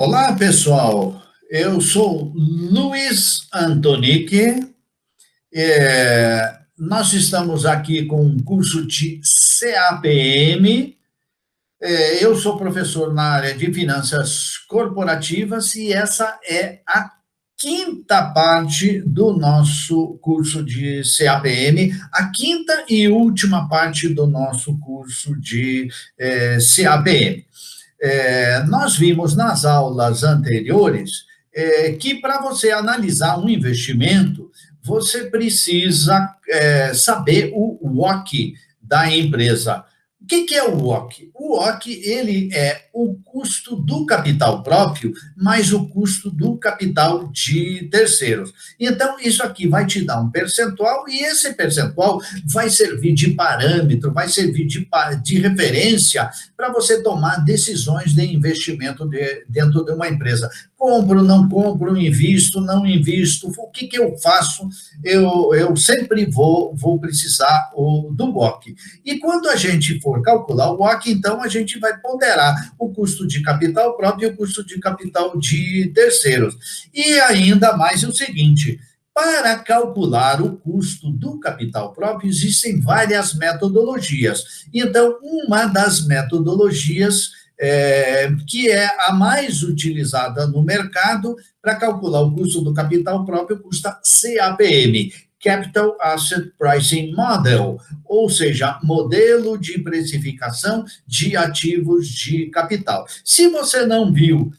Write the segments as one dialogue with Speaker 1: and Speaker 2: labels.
Speaker 1: Olá, pessoal. Eu sou Luiz Antonic. Nós estamos aqui com um curso de CAPM. Eu sou professor na área de finanças corporativas e essa é a quinta parte do nosso curso de CAPM, a quinta e última parte do nosso curso de CAPM. Nós vimos nas aulas anteriores que para você analisar um investimento, você precisa saber o WACC da empresa. O que é o WACC? O WACC ele é o custo do capital próprio mais o custo do capital de terceiros. Então, isso aqui vai te dar um percentual e esse percentual vai servir de parâmetro, vai servir de referência para você tomar decisões de investimento dentro de uma empresa. Compro, não compro, invisto, não invisto, o que eu faço? Eu sempre vou precisar do WACC. E quando a gente for calcular o WACC, então a gente vai ponderar o custo de capital próprio e o custo de capital de terceiros. E ainda mais o seguinte, para calcular o custo do capital próprio, existem várias metodologias. Então, uma das metodologias que é a mais utilizada no mercado para calcular o custo do capital próprio, custa CAPM, Capital Asset Pricing Model, ou seja, modelo de precificação de ativos de capital. Se você não viu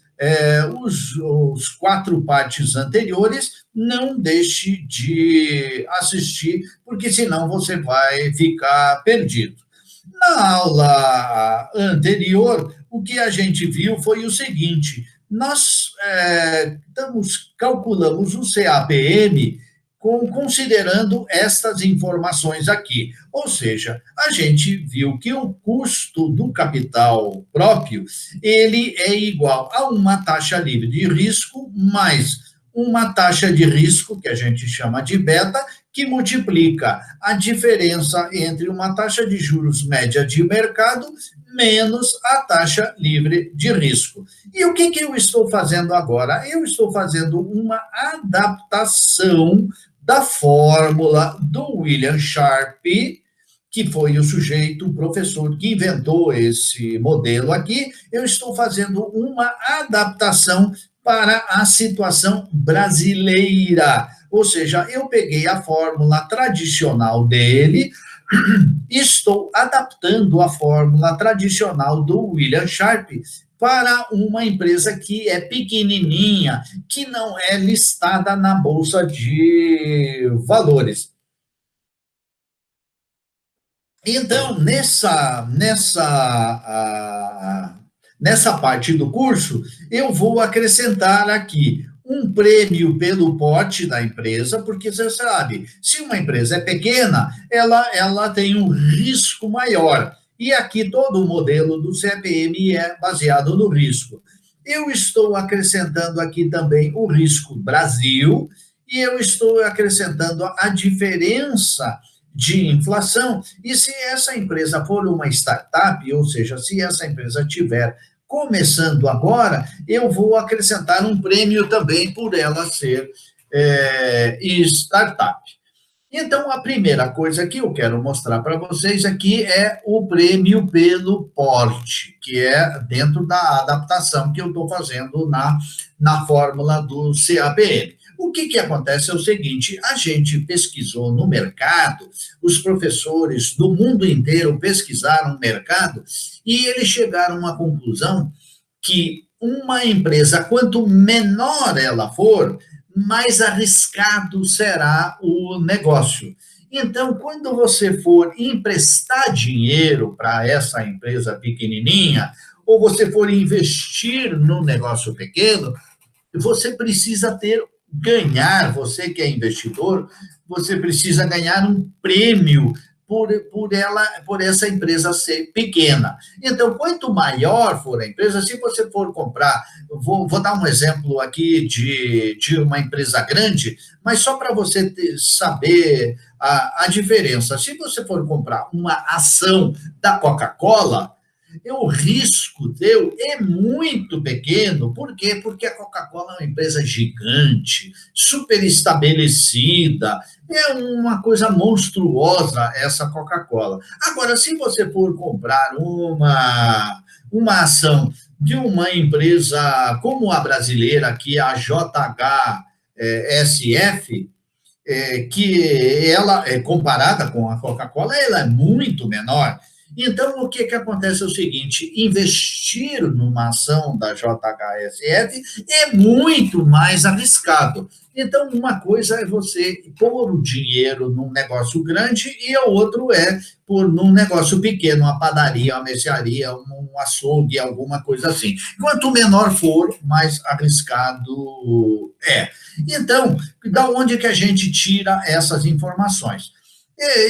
Speaker 1: os quatro partes anteriores, não deixe de assistir, porque senão você vai ficar perdido. Na aula anterior, o que a gente viu foi o seguinte, nós calculamos o CAPM considerando estas informações aqui. Ou seja, a gente viu que o custo do capital próprio, ele é igual a uma taxa livre de risco mais uma taxa de risco, que a gente chama de beta, que multiplica a diferença entre uma taxa de juros média de mercado menos a taxa livre de risco. E o que eu estou fazendo agora? Eu estou fazendo uma adaptação da fórmula do William Sharpe, que foi o sujeito, o professor que inventou esse modelo aqui. Eu estou fazendo uma adaptação para a situação brasileira. Ou seja, eu peguei a fórmula tradicional dele, estou adaptando a fórmula tradicional do William Sharpe para uma empresa que é pequenininha, que não é listada na Bolsa de Valores. Então, nessa parte do curso, eu vou acrescentar aqui um prêmio pelo porte da empresa, porque você sabe, se uma empresa é pequena, ela tem um risco maior. E aqui todo o modelo do CAPM é baseado no risco. Eu estou acrescentando aqui também o risco Brasil, e eu estou acrescentando a diferença de inflação, e se essa empresa for uma startup, ou seja, se essa empresa tiver começando agora, eu vou acrescentar um prêmio também por ela ser startup. Então, a primeira coisa que eu quero mostrar para vocês aqui é o prêmio pelo porte, que é dentro da adaptação que eu estou fazendo na fórmula do CAPM. O que acontece é o seguinte, a gente pesquisou no mercado, os professores do mundo inteiro pesquisaram o mercado e eles chegaram à conclusão que uma empresa, quanto menor ela for, mais arriscado será o negócio. Então, quando você for emprestar dinheiro para essa empresa pequenininha, ou você for investir no negócio pequeno, você precisa ganhar, você que é investidor, você precisa ganhar um prêmio por essa empresa ser pequena. Então, quanto maior for a empresa, se você for comprar, vou dar um exemplo aqui de uma empresa grande, mas só para você saber a diferença. Se você for comprar uma ação da Coca-Cola, o risco teu é muito pequeno. Por quê? Porque a Coca-Cola é uma empresa gigante, super estabelecida, é uma coisa monstruosa essa Coca-Cola. Agora, se você for comprar uma ação de uma empresa como a brasileira, que é a JHSF, que ela, comparada com a Coca-Cola, ela é muito menor. Então, o que acontece é o seguinte: investir numa ação da JHSF é muito mais arriscado. Então, uma coisa é você pôr o dinheiro num negócio grande e o outro é pôr num negócio pequeno, uma padaria, uma mercearia, um açougue, alguma coisa assim. Quanto menor for, mais arriscado é. Então, da onde que a gente tira essas informações?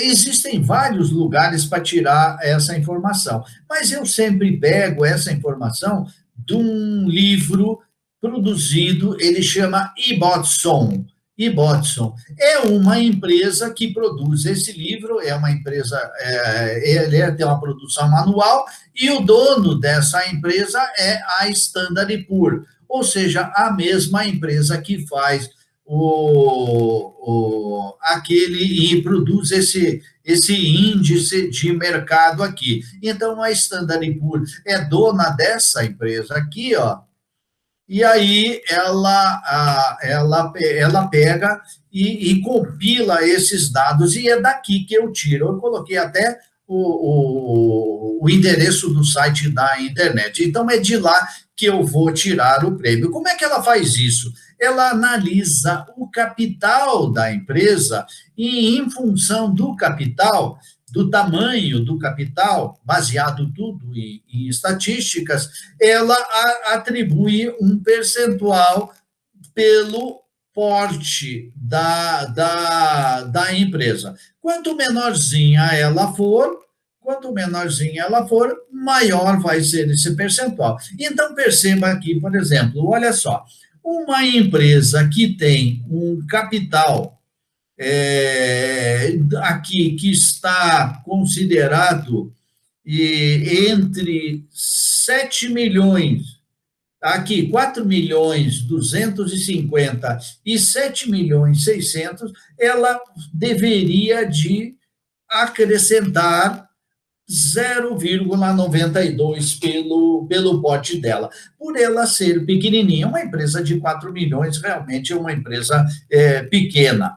Speaker 1: Existem vários lugares para tirar essa informação, mas eu sempre pego essa informação de um livro produzido, ele chama Ibbotson. Ibbotson é uma empresa que produz esse livro, é uma empresa, ele tem uma produção anual, e o dono dessa empresa é a Standard Poor's, ou seja, a mesma empresa que faz aquele e produz esse índice de mercado aqui. Então, a Standard Poor's é dona dessa empresa aqui, ó, e aí ela pega e compila esses dados, e é daqui que eu tiro. Eu coloquei até o endereço do site da internet. Então, é de lá que eu vou tirar o prêmio. Como é que ela faz isso? Ela analisa o capital da empresa e, em função do capital, do tamanho do capital, baseado tudo em estatísticas, ela atribui um percentual pelo porte da empresa. Quanto menorzinha ela for, maior vai ser esse percentual. Então, perceba aqui, por exemplo, olha só, uma empresa que tem um capital aqui que está considerado entre 7 milhões, aqui 4 milhões 250 e 7 milhões 600, ela deveria de acrescentar 0,92 pelo pote dela, por ela ser pequenininha. Uma empresa de 4 milhões realmente é uma empresa pequena.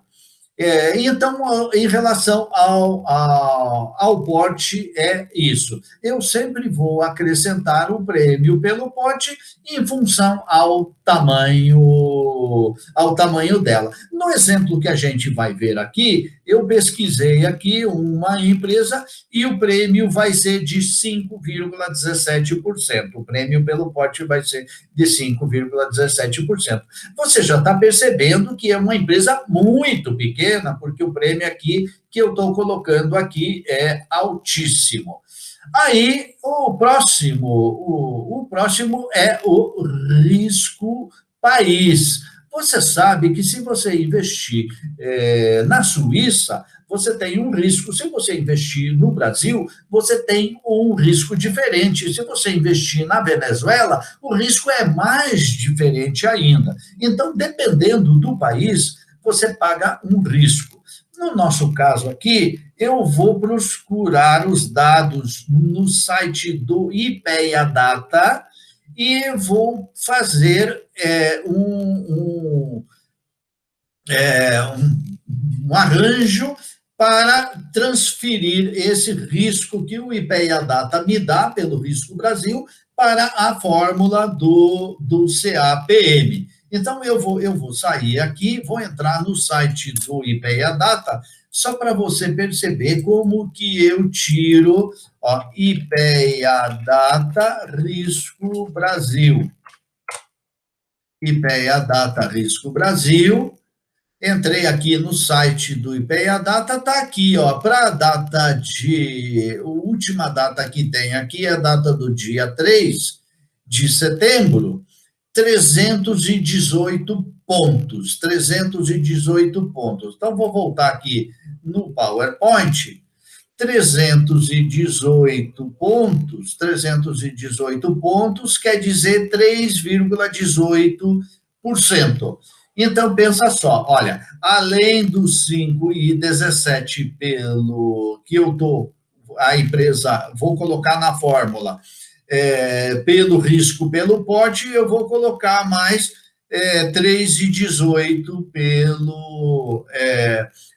Speaker 1: Então, em relação ao porte, é isso. Eu sempre vou acrescentar o prêmio pelo porte em função ao tamanho dela. No exemplo que a gente vai ver aqui, eu pesquisei aqui uma empresa e o prêmio vai ser de 5,17%. O prêmio pelo porte vai ser de 5,17%. Você já está percebendo que é uma empresa muito pequena, porque o prêmio aqui que eu estou colocando aqui é altíssimo. Aí, o próximo é o risco país. Você sabe que se você investir na Suíça, você tem um risco. Se você investir no Brasil, você tem um risco diferente. Se você investir na Venezuela, o risco é mais diferente ainda. Então, dependendo do país, você paga um risco. No nosso caso aqui, eu vou procurar os dados no site do IPEA Data e vou fazer um arranjo para transferir esse risco que o IPEA Data me dá pelo Risco Brasil para a fórmula do CAPM. Então, eu vou sair aqui, vou entrar no site do IPEA Data, só para você perceber como que eu tiro, ó, IPEA Data Risco Brasil. IPEA Data Risco Brasil. Entrei aqui no site do IPEA Data, está aqui, ó, para a data a última data que tem aqui é a data do dia 3 de setembro, 318 pontos, 318 pontos. Então, vou voltar aqui no PowerPoint 318 pontos quer dizer 3,18%. Então, pensa só, olha, além dos 5,17 pelo que a empresa, vou colocar na fórmula, pelo risco, pelo porte, eu vou colocar mais 3,18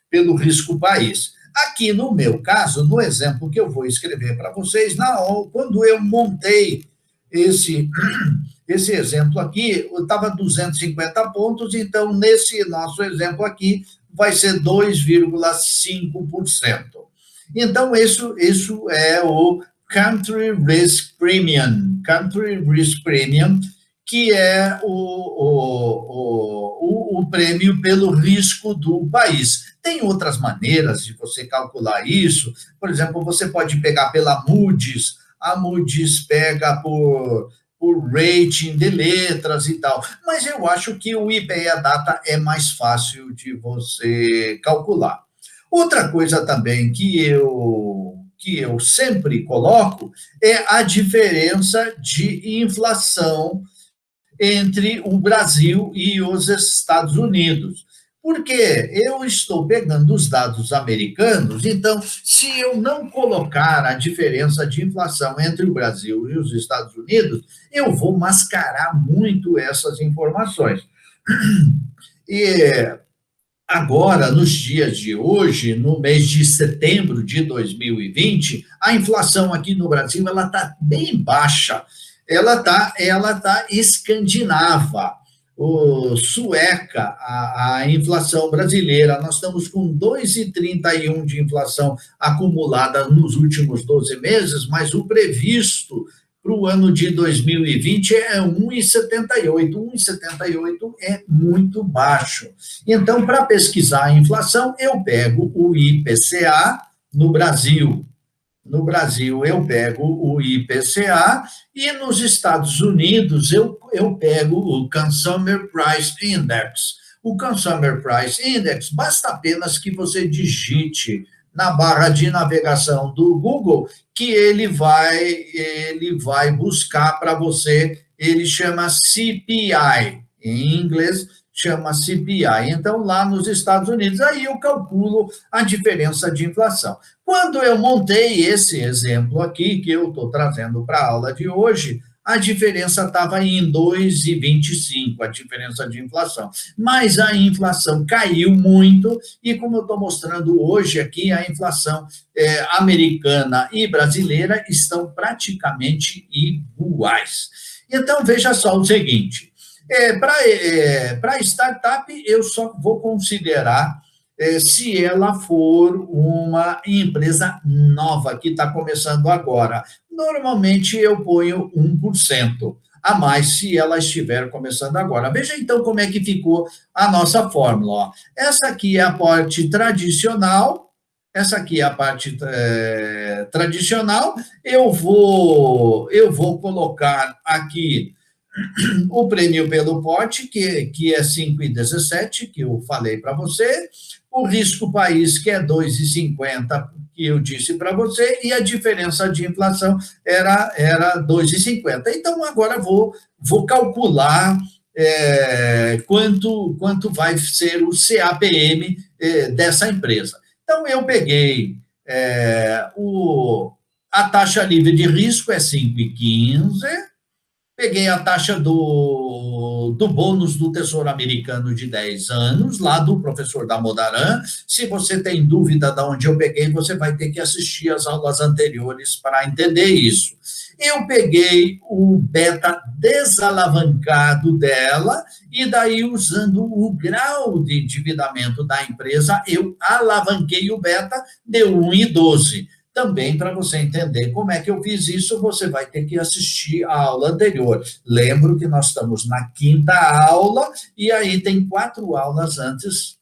Speaker 1: pelo risco país. Aqui no meu caso, no exemplo que eu vou escrever para vocês, quando eu montei esse exemplo aqui, estava 250 pontos, então nesse nosso exemplo aqui vai ser 2,5%. Então, isso é o Country Risk Premium, que é o prêmio pelo risco do país. Tem outras maneiras de você calcular isso, por exemplo, você pode pegar pela Moody's, a Moody's pega por rating de letras e tal, mas eu acho que o IPEA Data é mais fácil de você calcular. Outra coisa também que eu sempre coloco é a diferença de inflação entre o Brasil e os Estados Unidos. Porque eu estou pegando os dados americanos, então, se eu não colocar a diferença de inflação entre o Brasil e os Estados Unidos, eu vou mascarar muito essas informações. E agora, nos dias de hoje, no mês de setembro de 2020, a inflação aqui no Brasil ela está bem baixa, ela tá escandinava, sueca, a inflação brasileira. Nós estamos com 2,31 de inflação acumulada nos últimos 12 meses, mas o previsto para o ano de 2020 é 1,78. 1,78 é muito baixo. Então, para pesquisar a inflação, eu pego o IPCA no Brasil. No Brasil, eu pego o IPCA e nos Estados Unidos eu pego o Consumer Price Index. O Consumer Price Index, basta apenas que você digite na barra de navegação do Google que ele vai buscar para você, ele chama CPI, em inglês chama CPI. Então, lá nos Estados Unidos, aí eu calculo a diferença de inflação. Quando eu montei esse exemplo aqui, que eu estou trazendo para a aula de hoje, a diferença estava em 2,25, a diferença de inflação. Mas a inflação caiu muito, e como eu estou mostrando hoje aqui, a inflação americana e brasileira estão praticamente iguais. Então, veja só o seguinte, para startup, eu só vou considerar se ela for uma empresa nova, que está começando agora. Normalmente, eu ponho 1% a mais se ela estiver começando agora. Veja, então, como é que ficou a nossa fórmula. Ó. Essa aqui é a parte tradicional, tradicional. Eu vou colocar aqui o prêmio pelo porte, que é 5,17, que eu falei para você, o risco país, que é 2,50, que eu disse para você, e a diferença de inflação era 2,50. Então, agora vou calcular quanto vai ser o CAPM dessa empresa. Então, eu peguei a taxa livre de risco é 5,15, peguei a taxa do bônus do Tesouro Americano de 10 anos, lá do professor Damodaran. Se você tem dúvida de onde eu peguei, você vai ter que assistir às aulas anteriores para entender isso. Eu peguei o beta desalavancado dela, e daí, usando o grau de endividamento da empresa, eu alavanquei o beta, deu 1,12. Também, para você entender como é que eu fiz isso, você vai ter que assistir a aula anterior. Lembro que nós estamos na 5ª aula, e aí tem 4 aulas antes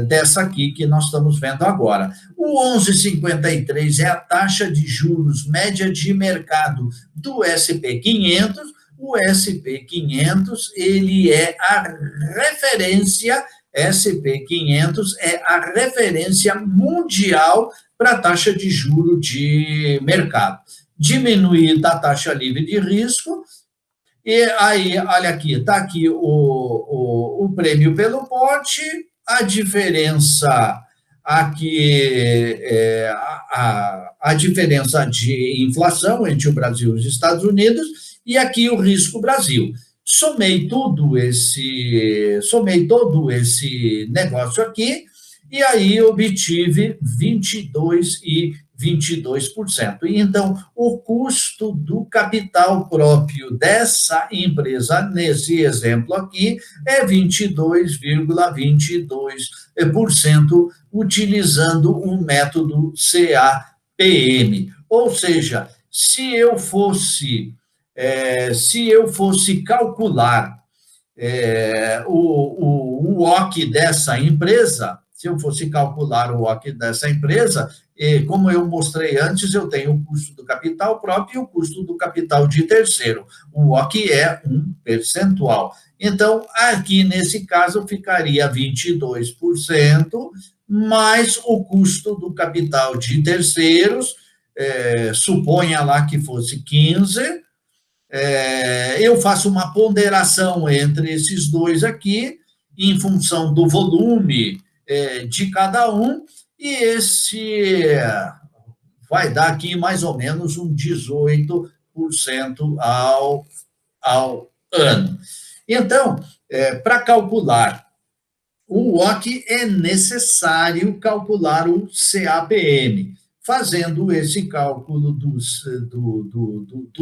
Speaker 1: dessa aqui que nós estamos vendo agora. O 11,53 é a taxa de juros média de mercado do SP500. O SP500, ele é a referência, SP500 é a referência mundial para a taxa de juro de mercado. Diminuir da taxa livre de risco, e aí, olha aqui, está aqui o prêmio pelo pote, a diferença aqui, a diferença de inflação entre o Brasil e os Estados Unidos, e aqui o risco Brasil. Somei todo esse negócio aqui, e aí obtive 22%. E então, o custo do capital próprio dessa empresa, nesse exemplo aqui, é 22,22%, utilizando o método CAPM. Ou seja, se eu fosse calcular o WOC dessa empresa, como eu mostrei antes, eu tenho o custo do capital próprio e o custo do capital de terceiro. O WOC é um percentual. Então, aqui nesse caso, ficaria 22%, mais o custo do capital de terceiros, suponha lá que fosse 15%, eu faço uma ponderação entre esses dois aqui, em função do volume de cada um, e esse vai dar aqui mais ou menos um 18% ao ano. Então, para calcular o WOC, é necessário calcular o CAPM. Fazendo esse cálculo do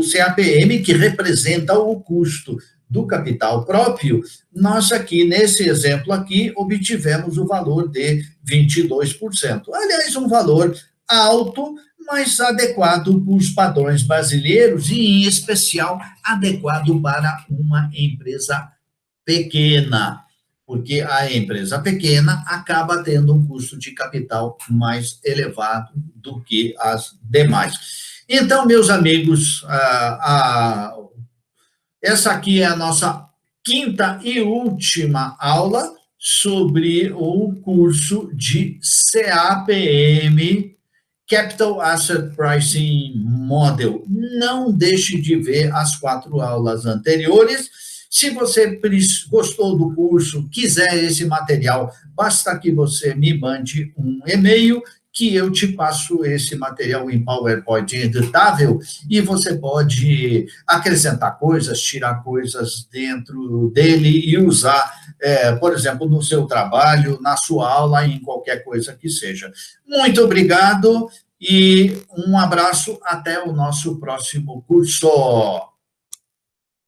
Speaker 1: CAPM, que representa o custo do capital próprio, nós aqui, nesse exemplo aqui, obtivemos o valor de 22%. Aliás, um valor alto, mas adequado para os padrões brasileiros e, em especial, adequado para uma empresa pequena, porque a empresa pequena acaba tendo um custo de capital mais elevado do que as demais. Então, meus amigos, essa aqui é a nossa quinta e última aula sobre o curso de CAPM, Capital Asset Pricing Model. Não deixe de ver as 4 aulas anteriores. Se você gostou do curso, quiser esse material, basta que você me mande um e-mail que eu te passo esse material em PowerPoint editável e você pode acrescentar coisas, tirar coisas dentro dele e usar, por exemplo, no seu trabalho, na sua aula, em qualquer coisa que seja. Muito obrigado e um abraço, até o nosso próximo curso.